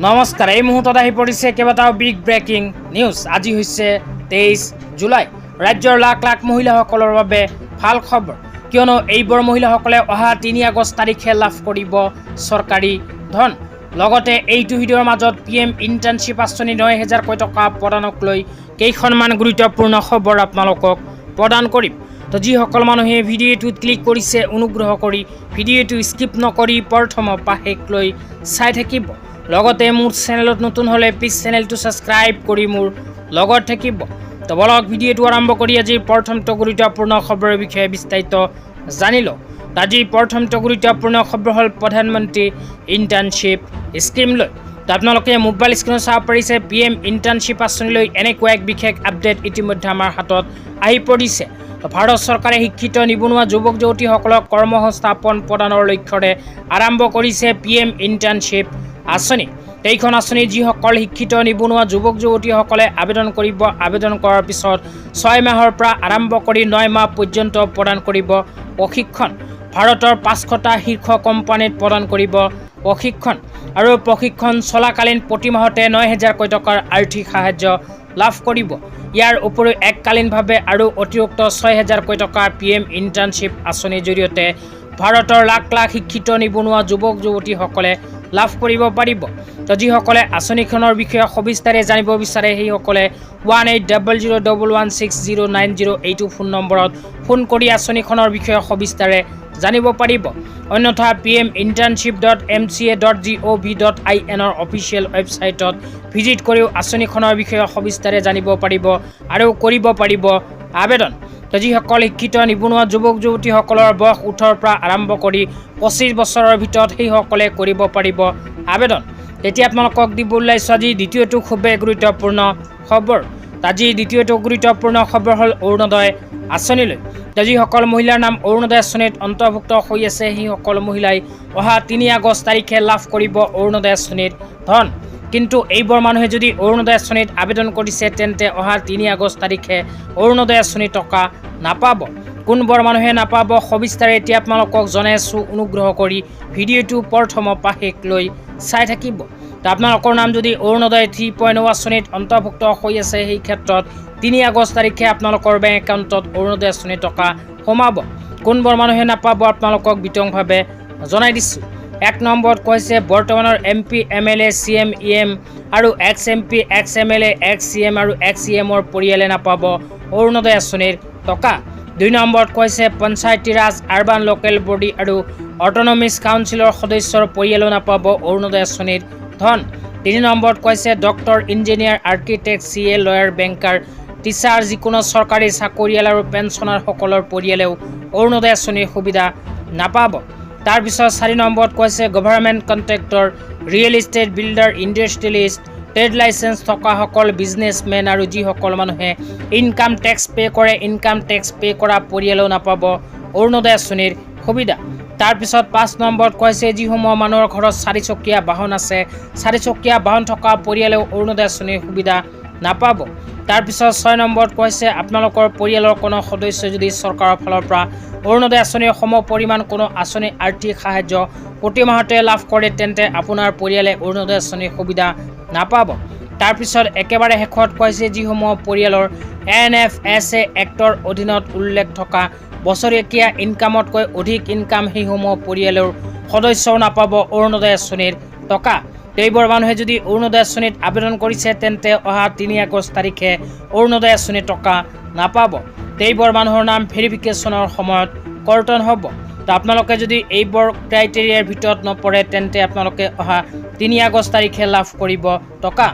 নমস্কাৰ, এই মুহূৰ্তত আহি পৰিছে কেইবাটাও বিগ ব্ৰেকিং নিউজ। আজি হৈছে 23 জুলাই। ৰাজ্যৰ লাখ লাখ মহিলাসকলৰ বাবে ভাল খবৰ, কিয়নো এইবোৰ মহিলাসকলে অহা 3 আগষ্ট তাৰিখে লাভ কৰিব চৰকাৰী ধন। লগতে এইটো ভিডিঅ'ৰ মাজত PM ইণ্টাৰ্ণশ্বিপ আঁচনি 9,000 টকা প্ৰদানক লৈ কেইখনমান গুৰুত্বপূৰ্ণ খবৰ আপোনালোকক প্ৰদান কৰিম। তো যিসকল মানুহে ভিডিঅ'টোত ক্লিক কৰিছে, অনুগ্ৰহ কৰি ভিডিঅ'টো স্কিপ নকৰি প্ৰথমৰ পৰা শেষলৈ চাই থাকিব। লগতে মোৰ চেনেলত নতুন হ'লে প্লিজ চেনেলটো ছাবস্ক্ৰাইব কৰি মোৰ লগত থাকিব। তো বলক ভিডিঅ'টো আৰম্ভ কৰি আজিৰ প্ৰথমটো গুৰুত্বপূৰ্ণ খবৰৰ বিষয়ে বিস্তাৰিত জানি লওঁ। আজিৰ প্ৰথমটো গুৰুত্বপূৰ্ণ খবৰ হ'ল প্ৰধানমন্ত্ৰী ইণ্টাৰ্ণশ্বিপ স্কিম লৈ। তো আপোনালোকে মোবাইল স্ক্ৰীণত চাব পাৰিছে PM ইণ্টাৰ্ণশ্বিপ আঁচনিলৈ এনেকুৱা এক বিশেষ আপডেট ইতিমধ্যে আমাৰ হাতত আহি পৰিছে। ভাৰত চৰকাৰে শিক্ষিত নিবনুৱা যুৱক যুৱতীসকলক কৰ্মসংস্থাপন প্ৰদানৰ লক্ষ্যৰে আৰম্ভ কৰিছে PM ইণ্টাৰ্ণশ্বিপ আঁচনি। এইখন আঁচনি যিসকল শিক্ষিত নিবনুৱা যুৱক যুৱতীসকলে আবেদন কৰিব, আবেদন কৰাৰ পিছত 6 মাহৰ পৰা আৰম্ভ কৰি 9 মাহ পৰ্যন্ত প্ৰদান কৰিব প্ৰশিক্ষণ। ভাৰতৰ 500টা শীৰ্ষ কোম্পানীত প্ৰদান কৰিব প্ৰশিক্ষণ, আৰু প্ৰশিক্ষণ চলাকালীন প্ৰতি মাহতে 9,000 টকাৰ আৰ্থিক সাহায্য লাভ কৰিব। ইয়াৰ উপৰিও এককালীনভাৱে আৰু অতিৰিক্ত 6,000 টকা PM ইণ্টাৰ্ণশ্বিপ আঁচনিৰ জৰিয়তে ভাৰতৰ লাখ লাখ শিক্ষিত নিবনুৱা যুৱক যুৱতীসকলে লাভ কৰিব পাৰিব। তো যিসকলে আঁচনিখনৰ বিষয়ে সবিস্তাৰে জানিব বিচাৰে সেইসকলে 1800116090 এইটো ফোন নম্বৰত ফোন কৰি আঁচনিখনৰ বিষয়ে সবিস্তাৰে জানিব পাৰিব। অন্যথা pminternship.mca.gov.in অফিচিয়েল ৱেবছাইটত ভিজিট কৰিও আঁচনিখনৰ বিষয়ে সবিস্তাৰে জানিব পাৰিব আৰু কৰিব পাৰিব আবেদন। তো যিসকল শিক্ষিত নিবনুৱা যুৱক যুৱতীসকলৰ বয়স 18 পৰা আৰম্ভ কৰি 25 বছৰৰ ভিতৰত সেইসকলে কৰিব পাৰিব আবেদন। এতিয়া আপোনালোকক দিব ওলাইছোঁ আজি দ্বিতীয়টো খুবেই গুৰুত্বপূৰ্ণ খবৰ। আজি দ্বিতীয়টো গুৰুত্বপূৰ্ণ খবৰ হ'ল অৰুণোদয় আঁচনিলৈ। যিসকল মহিলাৰ নাম অৰুণোদয় আঁচনিত অন্তৰ্ভুক্ত হৈ আছে সেইসকল মহিলাই অহা 3 আগষ্ট তাৰিখে লাভ কৰিব অৰুণোদয় আঁচনিৰ ধন। কিন্তু এইবোৰ মানুহে যদি অৰুণোদয় আঁচনিত আবেদন কৰিছে তেন্তে অহা 3 আগষ্ট তাৰিখে অৰুণোদয় আঁচনিৰ টকা নাপাব। কোনবোৰ মানুহে নাপাব সবিস্তাৰে এতিয়া আপোনালোকক জনাই আছোঁ, অনুগ্ৰহ কৰি ভিডিঅ'টো প্ৰথমৰ পৰা শেষলৈ চাই থাকিব। তো আপোনালোকৰ নাম যদি অৰুণোদয় 3.0 আঁচনিত অন্তৰ্ভুক্ত হৈ আছে সেই ক্ষেত্ৰত 3 আগষ্ট তাৰিখে আপোনালোকৰ বেংক একাউণ্টত অৰুণোদয় আঁচনিৰ টকা সোমাব। কোনবোৰ মানুহে নাপাব আপোনালোকক বিতংভাৱে জনাই দিছোঁ। 1 নম্বৰত কৈছে বৰ্তমানৰ MP MLA CM EM আৰু ex MP ex MLA ex CM আৰু ex EMৰ পৰিয়ালে নাপাব অৰুণোদয় আঁচনিৰ টকা। 2 নম্বৰত কৈছে Panchayati Raj, urban local body আৰু অট'নমিছ কাউন্সিলৰ সদস্যৰ পৰিয়ালো নাপাব অৰুণোদয় আঁচনিৰ ধন। 3 নম্বৰত কৈছে doctor, engineer, architect, CA, lawyer, banker, teacher, যিকোনো চৰকাৰী চাকৰিয়াল আৰু পেঞ্চনাৰসকলৰ পৰিয়ালেও অৰুণোদয় আঁচনিৰ সুবিধা নাপাব। তাৰপিছত 4 নম্বৰত কৈছে government contractor, real estate, builder, industrialist, trade licence থকাসকল, বিজনেছমেন আৰু যিসকল মানুহে ইনকাম টেক্স পে' কৰে, ইনকাম টেক্স পে' কৰা পৰিয়ালেও নাপাব অৰুণোদয় আঁচনিৰ সুবিধা। তাৰপিছত 5 নম্বৰত কৈছে যিসমূহ মানুহৰ ঘৰত 4-চকীয়া বাহন আছে, 4-চকীয়া বাহন থকা পৰিয়ালেও অৰুণোদয় আঁচনিৰ সুবিধা নাপাব। তাৰপিছত 6 নম্বৰত কৈছে আপোনালোকৰ পৰিয়ালৰ কোনো সদস্যই যদি চৰকাৰৰ ফালৰ পৰা অৰুণোদয় আঁচনিৰ সম পৰিমাণ কোনো আঁচনি আৰ্থিক সাহায্য প্ৰতি মাহতে লাভ কৰে তেন্তে আপোনাৰ পৰিয়ালে অৰুণোদয় আঁচনিৰ সুবিধা নাপাব। তাৰপিছত একেবাৰে শেষত কৈছে যিসমূহ পৰিয়ালৰ NFSA এক্টৰ অধীনত উল্লেখ থকা বছৰেকীয়া ইনকামতকৈ অধিক ইনকাম সেইসমূহ পৰিয়ালৰ সদস্যও নাপাব অৰুণোদয় আঁচনিৰ টকা। এইবোৰ মানুহে যদি অৰুণোদয় আঁচনিত আবেদন কৰিছে তেন্তে অহা 3 আগষ্ট তাৰিখে অৰুণোদয় আঁচনিৰ টকা নাপাব। এইবোৰ মানুহৰ নাম ভেৰিফিকেশ্যনৰ সময়ত কৰ্তন হ'ব। তো আপোনালোকে যদি এইবোৰ ক্ৰাইটেৰিয়াৰ ভিতৰত নপৰে তেন্তে আপোনালোকে অহা 3 আগষ্ট তাৰিখে লাভ কৰিব টকা।